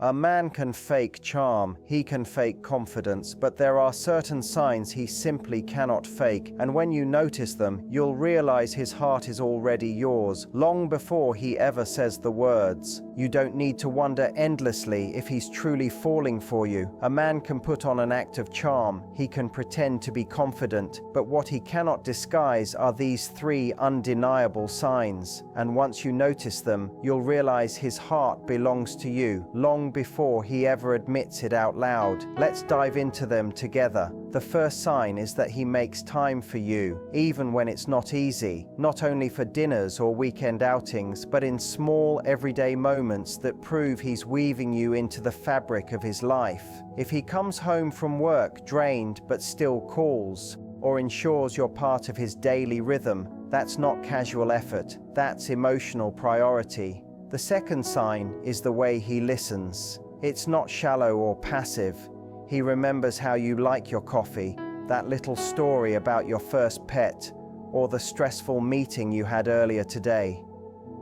A man can fake charm, he can fake confidence, but there are certain signs he simply cannot fake, and when you notice them, you'll realize his heart is already yours, long before he ever says the words. You don't need to wonder endlessly if he's truly falling for you. A man can put on an act of charm, he can pretend to be confident, but what he cannot disguise are these three undeniable signs, and once you notice them, you'll realize his heart belongs to you, long before he ever admits it out loud. Let's dive into them together. The first sign is that he makes time for you, even when it's not easy, not only for dinners or weekend outings, but in small, everyday moments that prove he's weaving you into the fabric of his life. If he comes home from work drained but still calls, or ensures you're part of his daily rhythm, that's not casual effort, that's emotional priority. The second sign is the way he listens. It's not shallow or passive. He remembers how you like your coffee, that little story about your first pet, or the stressful meeting you had earlier today.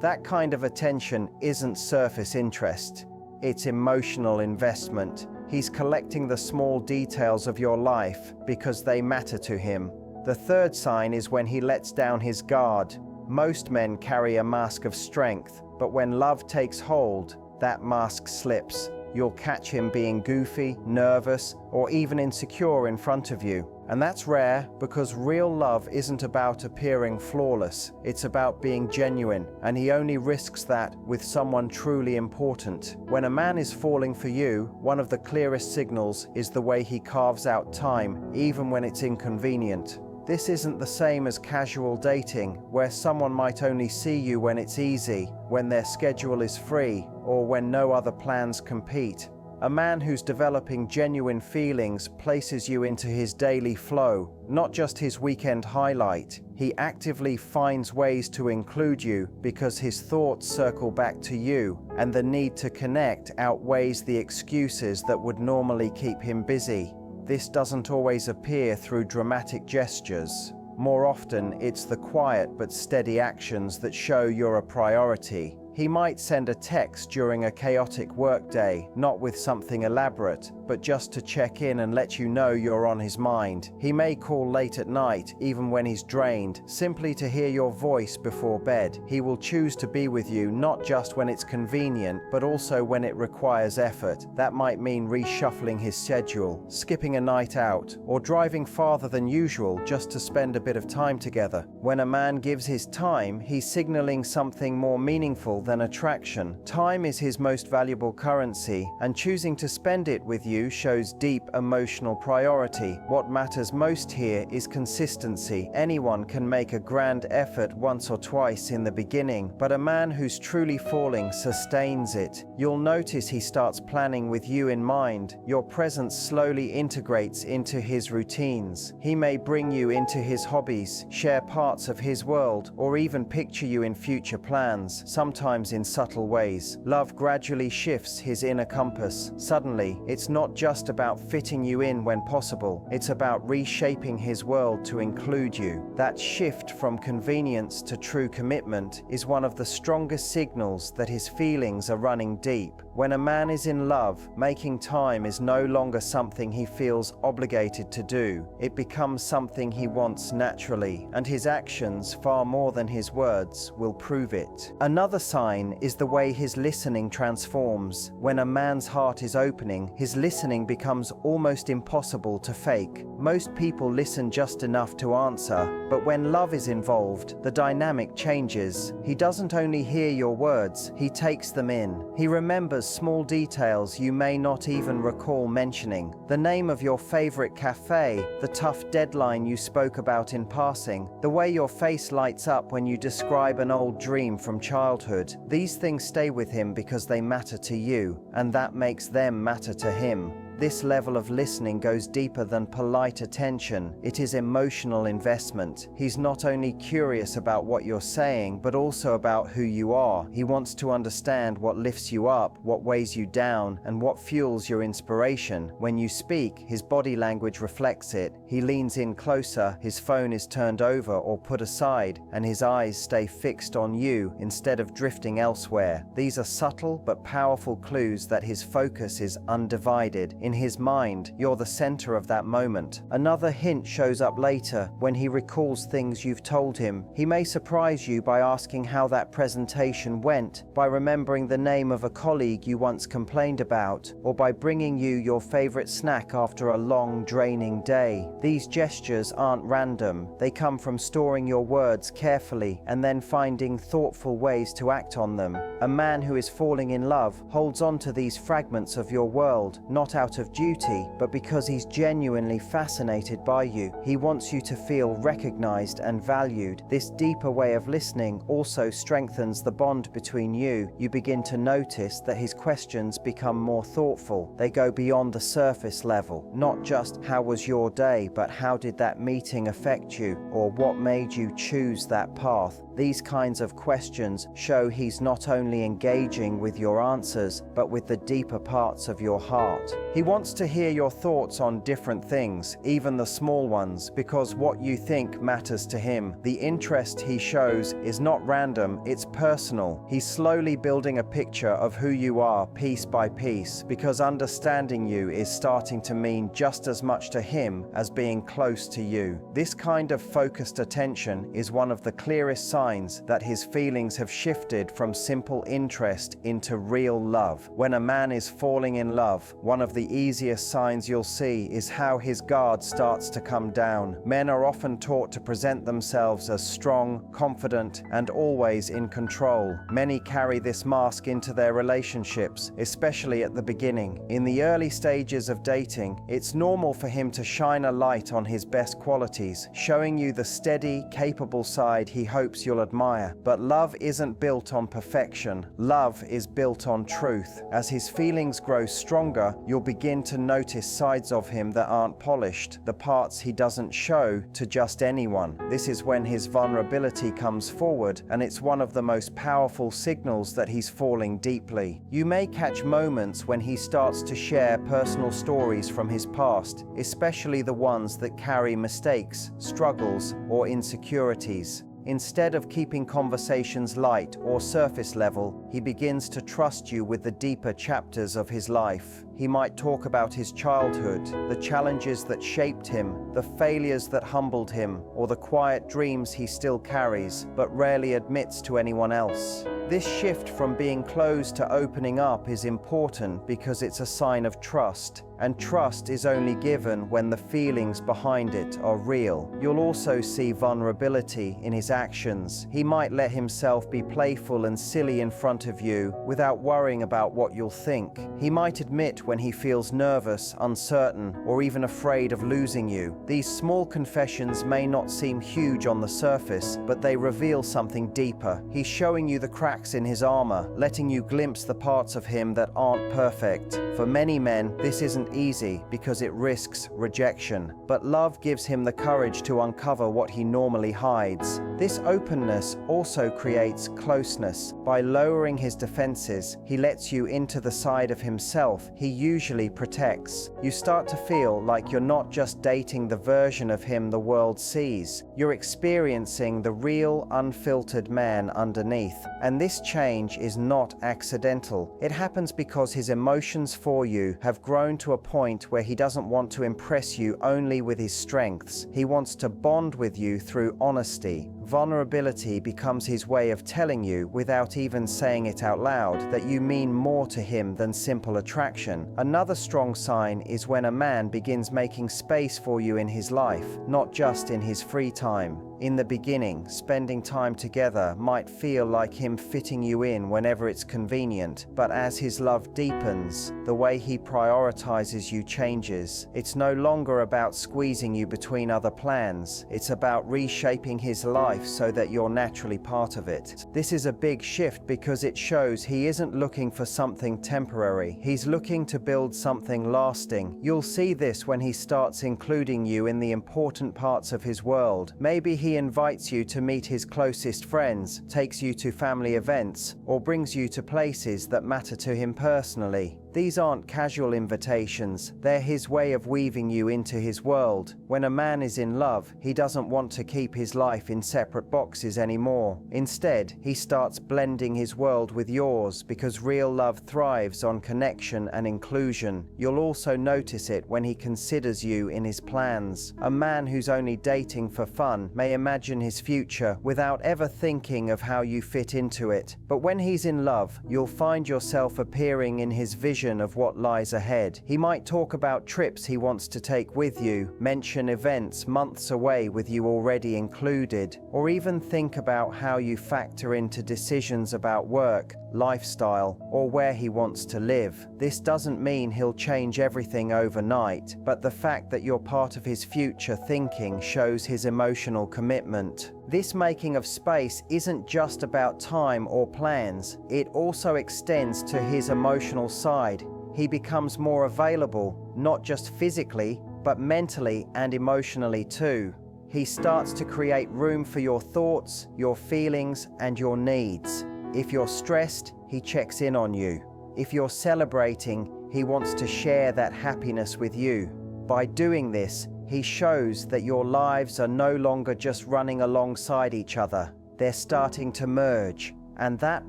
That kind of attention isn't surface interest, it's emotional investment. He's collecting the small details of your life because they matter to him. The third sign is when he lets down his guard. Most men carry a mask of strength, but when love takes hold, that mask slips. You'll catch him being goofy, nervous, or even insecure in front of you. And that's rare, because real love isn't about appearing flawless, it's about being genuine, and he only risks that with someone truly important. When a man is falling for you, one of the clearest signals is the way he carves out time, even when it's inconvenient. This isn't the same as casual dating, where someone might only see you when it's easy, when their schedule is free, or when no other plans compete. A man who's developing genuine feelings places you into his daily flow, not just his weekend highlight. He actively finds ways to include you because his thoughts circle back to you, and the need to connect outweighs the excuses that would normally keep him busy. This doesn't always appear through dramatic gestures. More often, it's the quiet but steady actions that show you're a priority. He might send a text during a chaotic workday, not with something elaborate, but just to check in and let you know you're on his mind. He may call late at night, even when he's drained, simply to hear your voice before bed. He will choose to be with you not just when it's convenient, but also when it requires effort. That might mean reshuffling his schedule, skipping a night out, or driving farther than usual just to spend a bit of time together. When a man gives his time, he's signaling something more meaningful than attraction. Time is his most valuable currency, and choosing to spend it with you shows deep emotional priority. What matters most here is consistency. Anyone can make a grand effort once or twice in the beginning, but a man who's truly falling sustains it. You'll notice he starts planning with you in mind. Your presence slowly integrates into his routines. He may bring you into his hobbies, share parts of his world, or even picture you in future plans. Sometimes in subtle ways, love gradually shifts his inner compass. Suddenly, it's not just about fitting you in when possible, it's about reshaping his world to include you. That shift from convenience to true commitment is one of the strongest signals that his feelings are running deep. When a man is in love, making time is no longer something he feels obligated to do. It becomes something he wants naturally, and his actions, far more than his words, will prove it. Another sign is the way his listening transforms. When a man's heart is opening, his listening becomes almost impossible to fake. Most people listen just enough to answer, but when love is involved, the dynamic changes. He doesn't only hear your words, he takes them in. He remembers small details you may not even recall mentioning. The name of your favorite cafe, the tough deadline you spoke about in passing, the way your face lights up when you describe an old dream from childhood. These things stay with him because they matter to you, and that makes them matter to him. This level of listening goes deeper than polite attention. It is emotional investment. He's not only curious about what you're saying, but also about who you are. He wants to understand what lifts you up, what weighs you down, and what fuels your inspiration. When you speak, his body language reflects it. He leans in closer, his phone is turned over or put aside, and his eyes stay fixed on you instead of drifting elsewhere. These are subtle but powerful clues that his focus is undivided. In his mind, you're the center of that moment. Another hint shows up later when he recalls things you've told him. He may surprise you by asking how that presentation went, by remembering the name of a colleague you once complained about, or by bringing you your favorite snack after a long, draining day. These gestures aren't random. They come from storing your words carefully and then finding thoughtful ways to act on them. A man who is falling in love holds on to these fragments of your world, not out of duty, but because he's genuinely fascinated by you. He wants you to feel recognized and valued. This deeper way of listening also strengthens the bond between you. You begin to notice that his questions become more thoughtful. They go beyond the surface level. Not just how was your day, but how did that meeting affect you, or what made you choose that path. These kinds of questions show he's not only engaging with your answers, but with the deeper parts of your heart. He wants to hear your thoughts on different things, even the small ones, because what you think matters to him. The interest he shows is not random, it's personal. He's slowly building a picture of who you are piece by piece, because understanding you is starting to mean just as much to him as being close to you. This kind of focused attention is one of the clearest signs that his feelings have shifted from simple interest into real love. When a man is falling in love, one of the easiest signs you'll see is how his guard starts to come down. Men are often taught to present themselves as strong, confident, and always in control. Many carry this mask into their relationships, especially at the beginning. In the early stages of dating, it's normal for him to shine a light on his best qualities, showing you the steady, capable side he hopes you'll admire. But love isn't built on perfection. Love is built on truth. As his feelings grow stronger, you'll begin to notice sides of him that aren't polished, the parts he doesn't show to just anyone. This is when his vulnerability comes forward, and it's one of the most powerful signals that he's falling deeply. You may catch moments when he starts to share personal stories from his past, especially the ones that carry mistakes, struggles, or insecurities. Instead of keeping conversations light or surface level, he begins to trust you with the deeper chapters of his life. He might talk about his childhood, the challenges that shaped him, the failures that humbled him, or the quiet dreams he still carries, but rarely admits to anyone else. This shift from being closed to opening up is important because it's a sign of trust, and trust is only given when the feelings behind it are real. You'll also see vulnerability in his actions. He might let himself be playful and silly in front of you without worrying about what you'll think. He might admit when he feels nervous, uncertain, or even afraid of losing you. These small confessions may not seem huge on the surface, but they reveal something deeper. He's showing you the cracks in his armor, letting you glimpse the parts of him that aren't perfect. For many men, this isn't easy because it risks rejection, but love gives him the courage to uncover what he normally hides. This openness also creates closeness. By lowering his defenses, he lets you into the side of himself he usually protects. You start to feel like you're not just dating the version of him the world sees. You're experiencing the real, unfiltered man underneath. And this change is not accidental. It happens because his emotions for you have grown to a point where he doesn't want to impress you only with his strengths. He wants to bond with you through honesty. Vulnerability becomes his way of telling you, without even saying it out loud, that you mean more to him than simple attraction. Another strong sign is when a man begins making space for you in his life, not just in his free time. In the beginning, spending time together might feel like him fitting you in whenever it's convenient, but as his love deepens, the way he prioritizes you changes. It's no longer about squeezing you between other plans. It's about reshaping his life life so that you're naturally part of it. This is a big shift because it shows he isn't looking for something temporary. He's looking to build something lasting. You'll see this when he starts including you in the important parts of his world. Maybe he invites you to meet his closest friends, takes you to family events, or brings you to places that matter to him personally. These aren't casual invitations, they're his way of weaving you into his world. When a man is in love, he doesn't want to keep his life in separate boxes anymore. Instead, he starts blending his world with yours because real love thrives on connection and inclusion. You'll also notice it when he considers you in his plans. A man who's only dating for fun may imagine his future without ever thinking of how you fit into it. But when he's in love, you'll find yourself appearing in his vision of what lies ahead. He might talk about trips he wants to take with you, mention events months away with you already included, or even think about how you factor into decisions about work, lifestyle, or where he wants to live. This doesn't mean he'll change everything overnight, but the fact that you're part of his future thinking shows his emotional commitment. This making of space isn't just about time or plans, it also extends to his emotional side. He becomes more available, not just physically, but mentally and emotionally too. He starts to create room for your thoughts, your feelings, and your needs. If you're stressed, he checks in on you. If you're celebrating, he wants to share that happiness with you. By doing this, he shows that your lives are no longer just running alongside each other. They're starting to merge. And that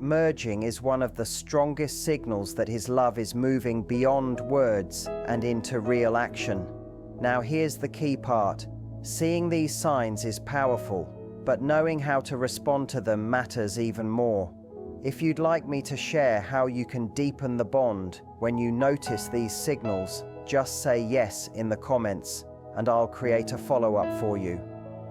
merging is one of the strongest signals that his love is moving beyond words and into real action. Now here's the key part. Seeing these signs is powerful, but knowing how to respond to them matters even more. If you'd like me to share how you can deepen the bond when you notice these signals, just say yes in the comments, and I'll create a follow-up for you.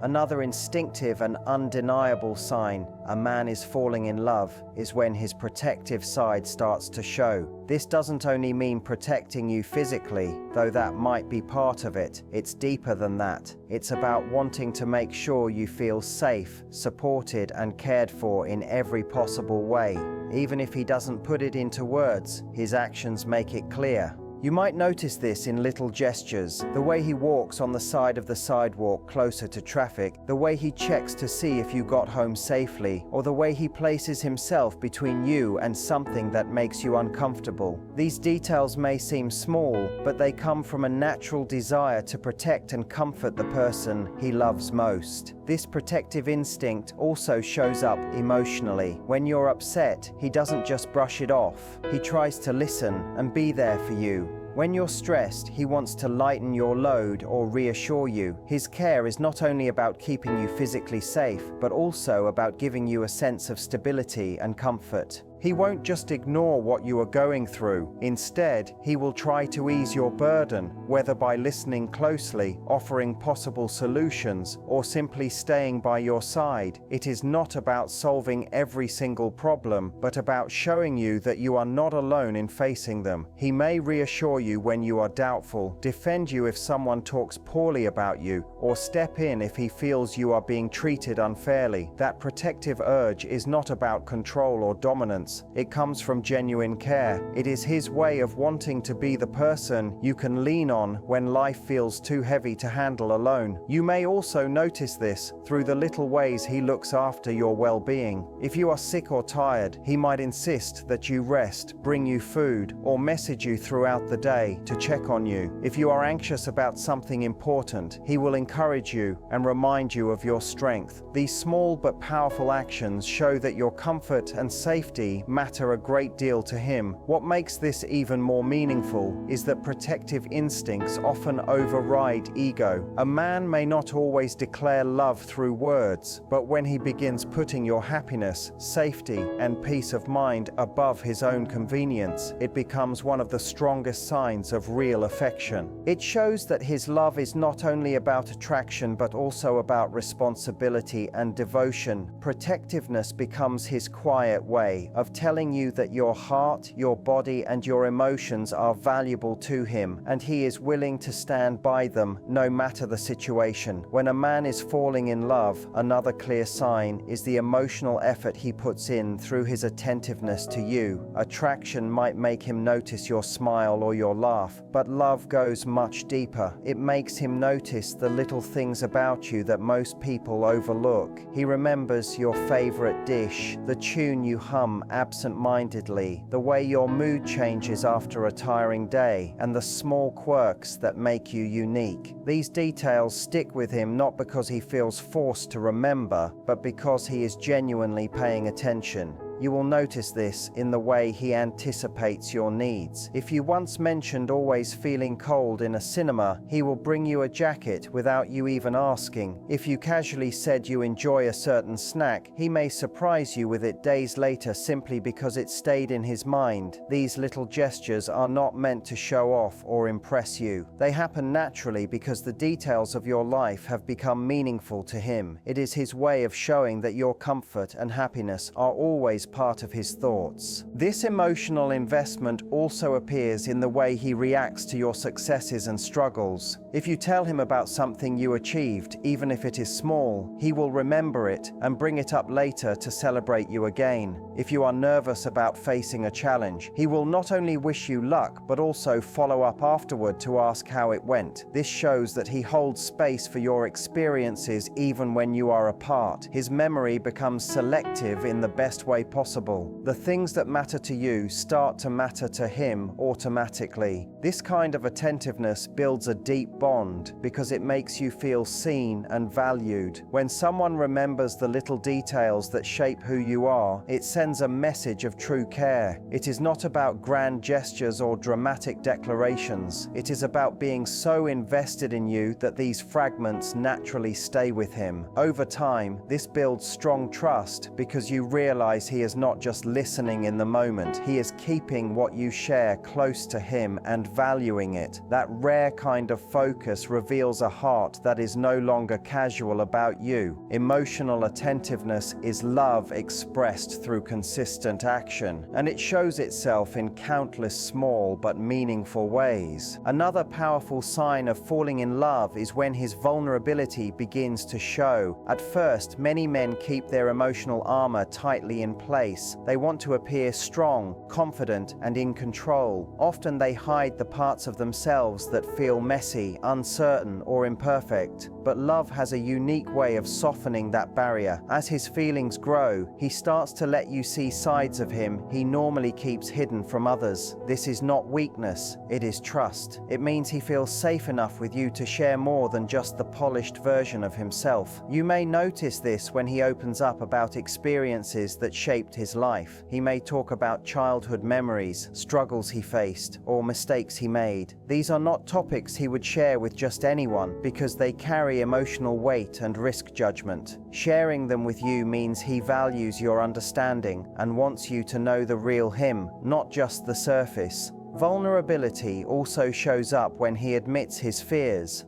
Another instinctive and undeniable sign a man is falling in love is when his protective side starts to show. This doesn't only mean protecting you physically, though that might be part of it. It's deeper than that. It's about wanting to make sure you feel safe, supported, and cared for in every possible way. Even if he doesn't put it into words, his actions make it clear. You might notice this in little gestures, the way he walks on the side of the sidewalk closer to traffic, the way he checks to see if you got home safely, or the way he places himself between you and something that makes you uncomfortable. These details may seem small, but they come from a natural desire to protect and comfort the person he loves most. This protective instinct also shows up emotionally. When you're upset, he doesn't just brush it off. He tries to listen and be there for you. When you're stressed, he wants to lighten your load or reassure you. His care is not only about keeping you physically safe, but also about giving you a sense of stability and comfort. He won't just ignore what you are going through. Instead, he will try to ease your burden, whether by listening closely, offering possible solutions, or simply staying by your side. It is not about solving every single problem, but about showing you that you are not alone in facing them. He may reassure you when you are doubtful, defend you if someone talks poorly about you, or step in if he feels you are being treated unfairly. That protective urge is not about control or dominance. It comes from genuine care. It is his way of wanting to be the person you can lean on when life feels too heavy to handle alone. You may also notice this through the little ways he looks after your well-being. If you are sick or tired, he might insist that you rest, bring you food, or message you throughout the day to check on you. If you are anxious about something important, he will encourage you and remind you of your strength. These small but powerful actions show that your comfort and safety matter a great deal to him. What makes this even more meaningful is that protective instincts often override ego. A man may not always declare love through words, but when he begins putting your happiness, safety, and peace of mind above his own convenience, it becomes one of the strongest signs of real affection. It shows that his love is not only about attraction but also about responsibility and devotion. Protectiveness becomes his quiet way of of telling you that your heart, your body, and your emotions are valuable to him, and he is willing to stand by them no matter the situation. When a man is falling in love, another clear sign is the emotional effort he puts in through his attentiveness to you. Attraction might make him notice your smile or your laugh, but love goes much deeper. It makes him notice the little things about you that most people overlook. He remembers your favorite dish, the tune you hum absent-mindedly, the way your mood changes after a tiring day, and the small quirks that make you unique. These details stick with him not because he feels forced to remember, but because he is genuinely paying attention. You will notice this in the way he anticipates your needs. If you once mentioned always feeling cold in a cinema, he will bring you a jacket without you even asking. If you casually said you enjoy a certain snack, he may surprise you with it days later simply because it stayed in his mind. These little gestures are not meant to show off or impress you. They happen naturally because the details of your life have become meaningful to him. It is his way of showing that your comfort and happiness are always part of his thoughts. This emotional investment also appears in the way he reacts to your successes and struggles. If you tell him about something you achieved, even if it is small, he will remember it and bring it up later to celebrate you again. If you are nervous about facing a challenge, he will not only wish you luck, but also follow up afterward to ask how it went. This shows that he holds space for your experiences even when you are apart. His memory becomes selective in the best way possible. The things that matter to you start to matter to him automatically. This kind of attentiveness builds a deep bond because it makes you feel seen and valued. When someone remembers the little details that shape who you are, it sends a message of true care. It is not about grand gestures or dramatic declarations. It is about being so invested in you that these fragments naturally stay with him. Over time, this builds strong trust because you realize he is not just listening in the moment. He is keeping what you share close to him and valuing it. That rare kind of focus reveals a heart that is no longer casual about you. Emotional attentiveness is love expressed through consistent action, and it shows itself in countless small but meaningful ways. Another powerful sign of falling in love is when his vulnerability begins to show. At first, many men keep their emotional armor tightly in place. They want to appear strong, confident, and in control. Often they hide the parts of themselves that feel messy, uncertain, or imperfect. But love has a unique way of softening that barrier. As his feelings grow, he starts to let you see sides of him he normally keeps hidden from others. This is not weakness, it is trust. It means he feels safe enough with you to share more than just the polished version of himself. You may notice this when he opens up about experiences that shaped his life. He may talk about childhood memories, struggles he faced, or mistakes he made. These are not topics he would share with just anyone because they carry emotional weight and risk judgment. Sharing them with you means he values your understanding and wants you to know the real him, not just the surface. Vulnerability also shows up when he admits his fears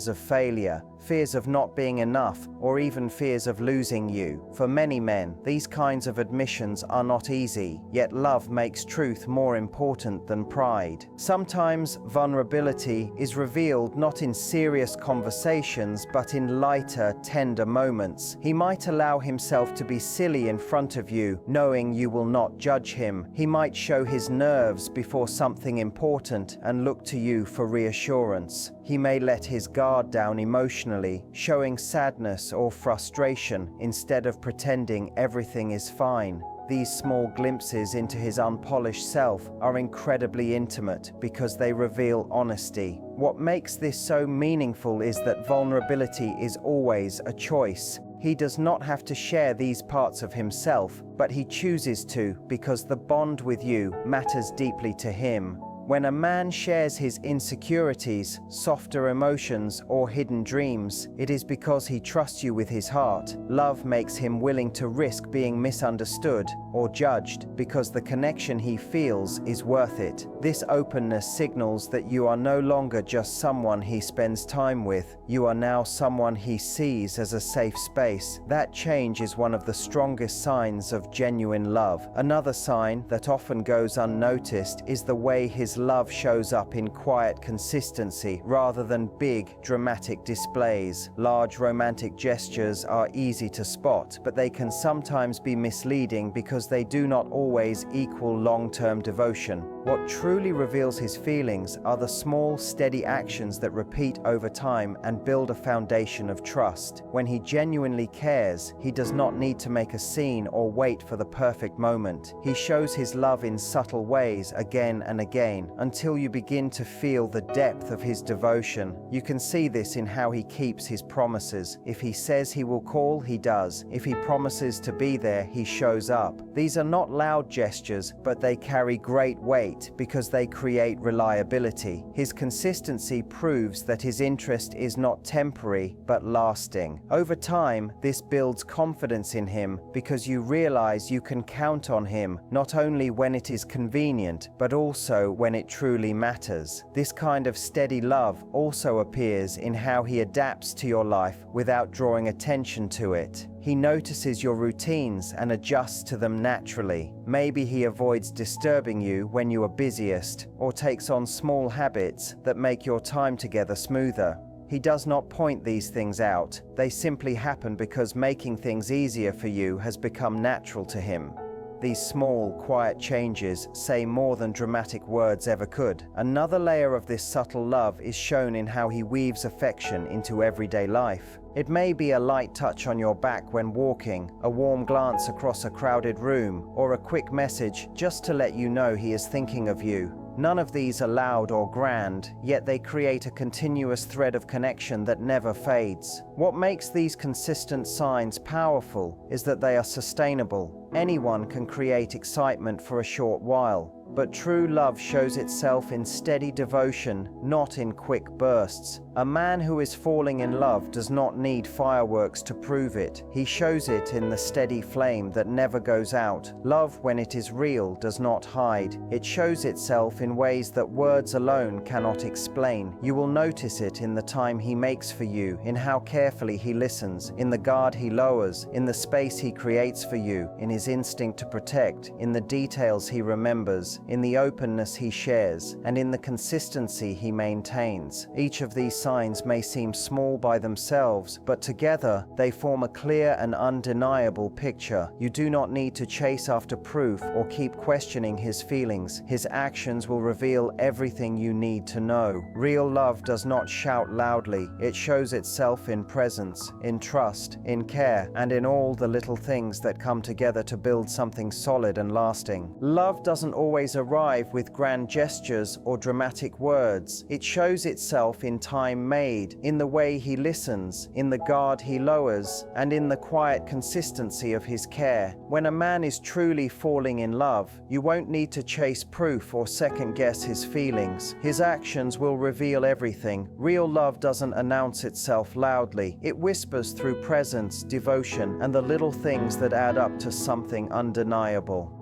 of failure, fears of not being enough, or even fears of losing you. For many men, these kinds of admissions are not easy, yet love makes truth more important than pride. Sometimes vulnerability is revealed not in serious conversations, but in lighter, tender moments. He might allow himself to be silly in front of you, knowing you will not judge him. He might show his nerves before something important and look to you for reassurance. He may let his guard down emotionally, showing sadness or frustration instead of pretending everything is fine. These small glimpses into his unpolished self are incredibly intimate because they reveal honesty. What makes this so meaningful is that vulnerability is always a choice. He does not have to share these parts of himself, but he chooses to because the bond with you matters deeply to him. When a man shares his insecurities, softer emotions, or hidden dreams, it is because he trusts you with his heart. Love makes him willing to risk being misunderstood or judged because the connection he feels is worth it. This openness signals that you are no longer just someone he spends time with. You are now someone he sees as a safe space. That change is one of the strongest signs of genuine love. Another sign that often goes unnoticed is the way his love shows up in quiet consistency rather than big, dramatic displays. Large romantic gestures are easy to spot, but they can sometimes be misleading because they do not always equal long-term devotion. What truly reveals his feelings are the small, steady actions that repeat over time and build a foundation of trust. When he genuinely cares, he does not need to make a scene or wait for the perfect moment. He shows his love in subtle ways again and again until you begin to feel the depth of his devotion. You can see this in how he keeps his promises. If he says he will call, he does. If he promises to be there, he shows up. These are not loud gestures, but they carry great weight because they create reliability. His consistency proves that his interest is not temporary but lasting. Over time, this builds confidence in him because you realize you can count on him not only when it is convenient but also when it truly matters. This kind of steady love also appears in how he adapts to your life without drawing attention to it. He notices your routines and adjusts to them naturally. Maybe he avoids disturbing you when you are busiest, or takes on small habits that make your time together smoother. He does not point these things out. They simply happen because making things easier for you has become natural to him. These small, quiet changes say more than dramatic words ever could. Another layer of this subtle love is shown in how he weaves affection into everyday life. It may be a light touch on your back when walking, a warm glance across a crowded room, or a quick message just to let you know he is thinking of you. None of these are loud or grand, yet they create a continuous thread of connection that never fades. What makes these consistent signs powerful is that they are sustainable. Anyone can create excitement for a short while, but true love shows itself in steady devotion, not in quick bursts. A man who is falling in love does not need fireworks to prove it. He shows it in the steady flame that never goes out. Love, when it is real, does not hide. It shows itself in ways that words alone cannot explain. You will notice it in the time he makes for you, in how carefully he listens, in the guard he lowers, in the space he creates for you, in his instinct to protect, in the details he remembers, in the openness he shares, and in the consistency he maintains. Each of these signs may seem small by themselves, but together they form a clear and undeniable picture. You do not need to chase after proof or keep questioning his feelings. His actions will reveal everything you need to know. Real love does not shout loudly. It shows itself in presence, in trust, in care, and in all the little things that come together to build something solid and lasting. Love doesn't always arrive with grand gestures or dramatic words. It shows itself in time made, in the way he listens, in the guard he lowers, and in the quiet consistency of his care. When a man is truly falling in love, you won't need to chase proof or second guess his feelings. His actions will reveal everything. Real love doesn't announce itself loudly. It whispers through presence, devotion, and the little things that add up to something undeniable.